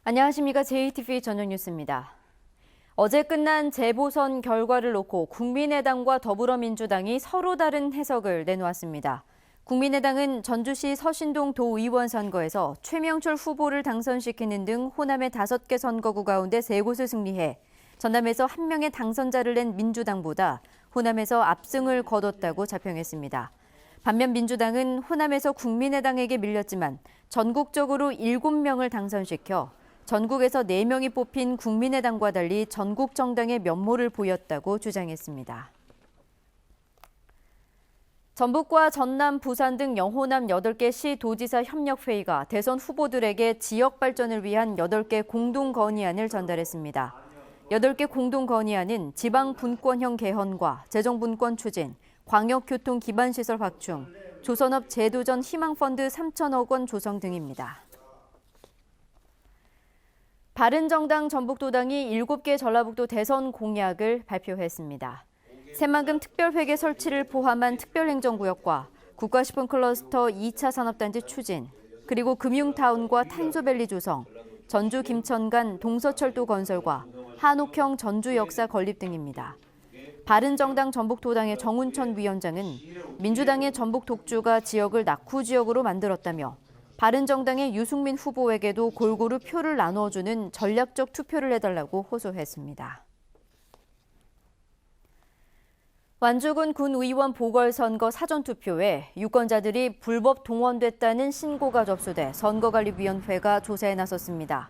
안녕하십니까. JTBC 저녁 뉴스입니다. 어제 끝난 재보선 결과를 놓고 국민의당과 더불어민주당이 서로 다른 해석을 내놓았습니다. 국민의당은 전주시 서신동 도의원 선거에서 최명철 후보를 당선시키는 등 호남의 5개 선거구 가운데 3곳을 승리해 전남에서 1명의 당선자를 낸 민주당보다 호남에서 압승을 거뒀다고 자평했습니다. 반면 민주당은 호남에서 국민의당에게 밀렸지만 전국적으로 7명을 당선시켜 전국에서 4명이 뽑힌 국민의당과 달리 전국 정당의 면모를 보였다고 주장했습니다. 전북과 전남, 부산 등 영호남 8개 시 도지사 협력회의가 대선 후보들에게 지역 발전을 위한 8개 공동 건의안을 전달했습니다. 8개 공동 건의안은 지방 분권형 개헌과 재정 분권 추진, 광역교통 기반시설 확충, 조선업 재도전 희망펀드 3천억 원 조성 등입니다. 바른정당 전북도당이 7개 전라북도 대선 공약을 발표했습니다. 새만금 특별회계 설치를 포함한 특별행정구역과 국가식품 클러스터 2차 산업단지 추진, 그리고 금융타운과 탄소밸리 조성, 전주 김천 간 동서철도 건설과 한옥형 전주 역사 건립 등입니다. 바른정당 전북도당의 정운천 위원장은 민주당의 전북 독주가 지역을 낙후 지역으로 만들었다며 바른정당의 유승민 후보에게도 골고루 표를 나눠주는 전략적 투표를 해달라고 호소했습니다. 완주군 군의원 보궐선거 사전투표에 유권자들이 불법 동원됐다는 신고가 접수돼 선거관리위원회가 조사에 나섰습니다.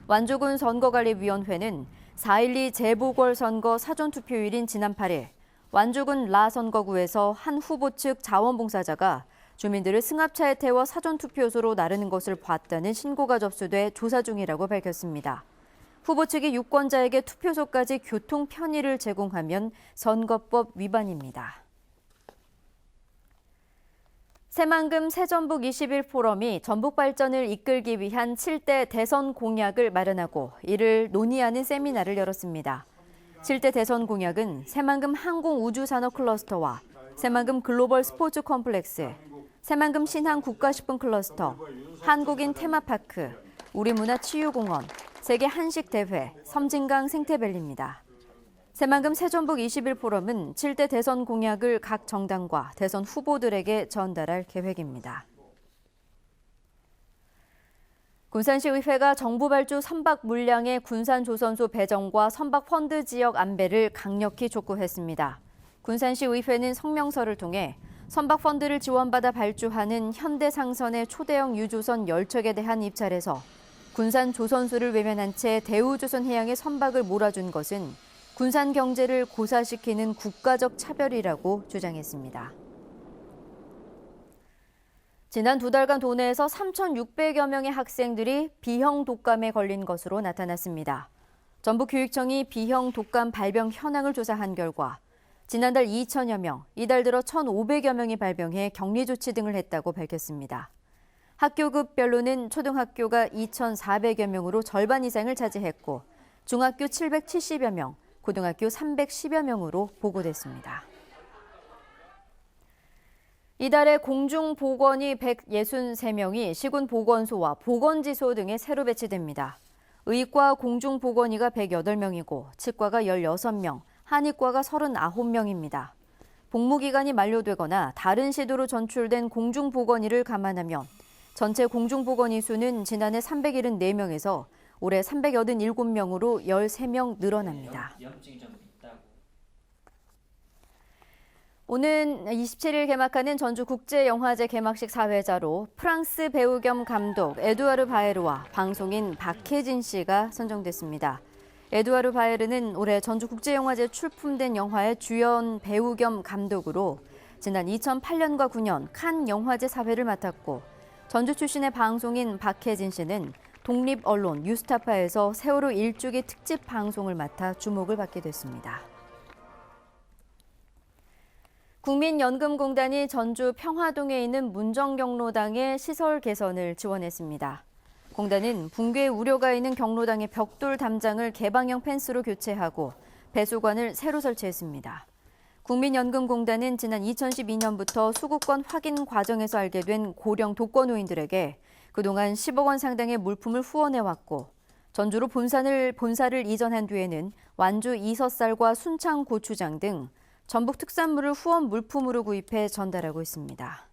완주군 선거관리위원회는 4.12 재보궐선거 사전투표일인 지난 8일 완주군 라 선거구에서 한 후보 측 자원봉사자가 주민들을 승합차에 태워 사전투표소로 나르는 것을 봤다는 신고가 접수돼 조사 중이라고 밝혔습니다. 후보 측이 유권자에게 투표소까지 교통 편의를 제공하면 선거법 위반입니다. 새만금 새전북 21 포럼이 전북 발전을 이끌기 위한 7대 대선 공약을 마련하고 이를 논의하는 세미나를 열었습니다. 7대 대선 공약은 새만금 항공우주산업 클러스터와 새만금 글로벌 스포츠 컴플렉스, 새만금 신항 국가식품 클러스터, 한국인 테마파크, 우리문화치유공원, 세계 한식대회, 섬진강 생태밸리입니다. 새만금 새전북 21 포럼은 7대 대선 공약을 각 정당과 대선 후보들에게 전달할 계획입니다. 군산시의회가 정부 발주 선박 물량의 군산조선소 배정과 선박 펀드 지역 안배를 강력히 촉구했습니다. 군산시의회는 성명서를 통해 선박 펀드를 지원받아 발주하는 현대상선의 초대형 유조선 10척에 대한 입찰에서 군산 조선소를 외면한 채 대우조선해양의 선박을 몰아준 것은 군산 경제를 고사시키는 국가적 차별이라고 주장했습니다. 지난 2달간 도내에서 3,600여 명의 학생들이 비형 독감에 걸린 것으로 나타났습니다. 전북교육청이 비형 독감 발병 현황을 조사한 결과 지난달 2천여 명, 이달 들어 1,500여 명이 발병해 격리 조치 등을 했다고 밝혔습니다. 학교급별로는 초등학교가 2,400여 명으로 절반 이상을 차지했고 중학교 770여 명, 고등학교 310여 명으로 보고됐습니다. 이달에 공중보건이 163명이 시군보건소와 보건지소 등에 새로 배치됩니다. 의과 공중보건의가 108명이고 치과가 16명, 한의과가 39명입니다. 복무기간이 만료되거나 다른 시도로 전출된 공중보건의를 감안하면 전체 공중보건의 수는 지난해 374명에서 올해 387명으로 13명 늘어납니다. 오는 27일 개막하는 전주국제영화제 개막식 사회자로 프랑스 배우 겸 감독 에두아르 바에르와 방송인 박혜진 씨가 선정됐습니다. 에두아르 바에르는 올해 전주국제영화제 출품된 영화의 주연 배우 겸 감독으로 지난 2008년과 9년 칸 영화제 사회를 맡았고 전주 출신의 방송인 박혜진 씨는 독립언론 뉴스타파에서 세월호 일주기 특집 방송을 맡아 주목을 받게 됐습니다. 국민연금공단이 전주 평화동에 있는 문정경로당의 시설 개선을 지원했습니다. 공단은 붕괴 우려가 있는 경로당의 벽돌 담장을 개방형 펜스로 교체하고 배수관을 새로 설치했습니다. 국민연금공단은 지난 2012년부터 수급권 확인 과정에서 알게 된 고령 독거노인들에게 그동안 10억 원 상당의 물품을 후원해왔고 전주로 본사를 이전한 뒤에는 완주 이서쌀과 순창 고추장 등 전북 특산물을 후원 물품으로 구입해 전달하고 있습니다.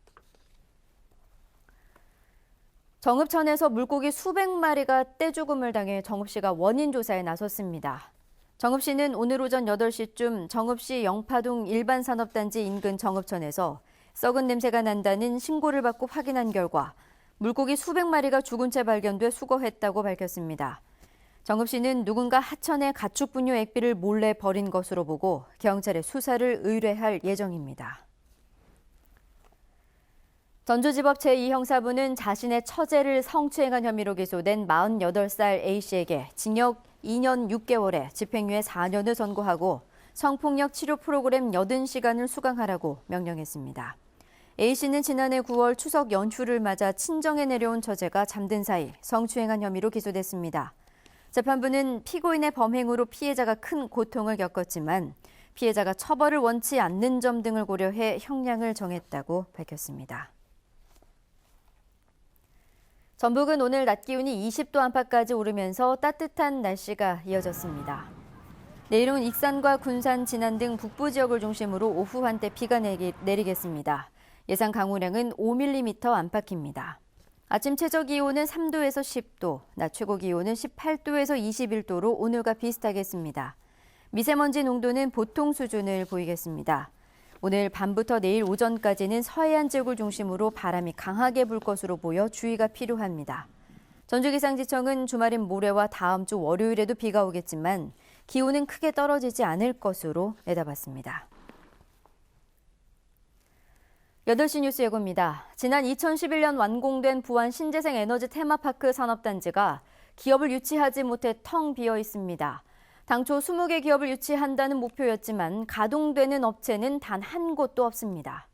정읍천에서 물고기 수백 마리가 떼죽음을 당해 정읍시가 원인 조사에 나섰습니다. 정읍시는 오늘 오전 8시쯤 정읍시 영파동 일반산업단지 인근 정읍천에서 썩은 냄새가 난다는 신고를 받고 확인한 결과 물고기 수백 마리가 죽은 채 발견돼 수거했다고 밝혔습니다. 정읍시는 누군가 하천에 가축 분뇨 액비를 몰래 버린 것으로 보고 경찰에 수사를 의뢰할 예정입니다. 전주지법 제2형사부는 자신의 처제를 성추행한 혐의로 기소된 48살 A씨에게 징역 2년 6개월에 집행유예 4년을 선고하고 성폭력 치료 프로그램 80시간을 수강하라고 명령했습니다. A씨는 지난해 9월 추석 연휴를 맞아 친정에 내려온 처제가 잠든 사이 성추행한 혐의로 기소됐습니다. 재판부는 피고인의 범행으로 피해자가 큰 고통을 겪었지만 피해자가 처벌을 원치 않는 점 등을 고려해 형량을 정했다고 밝혔습니다. 전북은 오늘 낮 기온이 20도 안팎까지 오르면서 따뜻한 날씨가 이어졌습니다. 내일은 익산과 군산, 진안 등 북부 지역을 중심으로 오후 한때 비가 내리겠습니다. 예상 강우량은 5mm 안팎입니다. 아침 최저 기온은 3도에서 10도, 낮 최고 기온은 18도에서 21도로 오늘과 비슷하겠습니다. 미세먼지 농도는 보통 수준을 보이겠습니다. 오늘 밤부터 내일 오전까지는 서해안 지역을 중심으로 바람이 강하게 불 것으로 보여 주의가 필요합니다. 전주기상지청은 주말인 모레와 다음 주 월요일에도 비가 오겠지만 기온은 크게 떨어지지 않을 것으로 내다봤습니다. 8시 뉴스 예고입니다. 지난 2011년 완공된 부안 신재생 에너지 테마파크 산업단지가 기업을 유치하지 못해 텅 비어 있습니다. 당초 20개 기업을 유치한다는 목표였지만 가동되는 업체는 단 한 곳도 없습니다.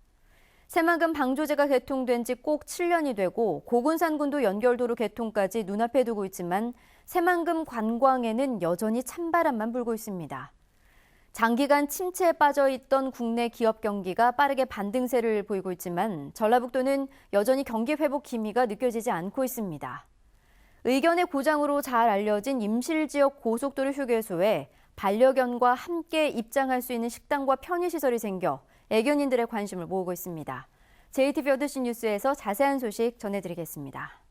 새만금 방조제가 개통된 지 꼭 7년이 되고 고군산군도 연결도로 개통까지 눈앞에 두고 있지만 새만금 관광에는 여전히 찬바람만 불고 있습니다. 장기간 침체에 빠져있던 국내 기업 경기가 빠르게 반등세를 보이고 있지만 전라북도는 여전히 경기 회복 기미가 느껴지지 않고 있습니다. 의견의 고장으로 잘 알려진 임실지역 고속도로 휴게소에 반려견과 함께 입장할 수 있는 식당과 편의시설이 생겨 애견인들의 관심을 모으고 있습니다. JTBC 8시 뉴스에서 자세한 소식 전해드리겠습니다.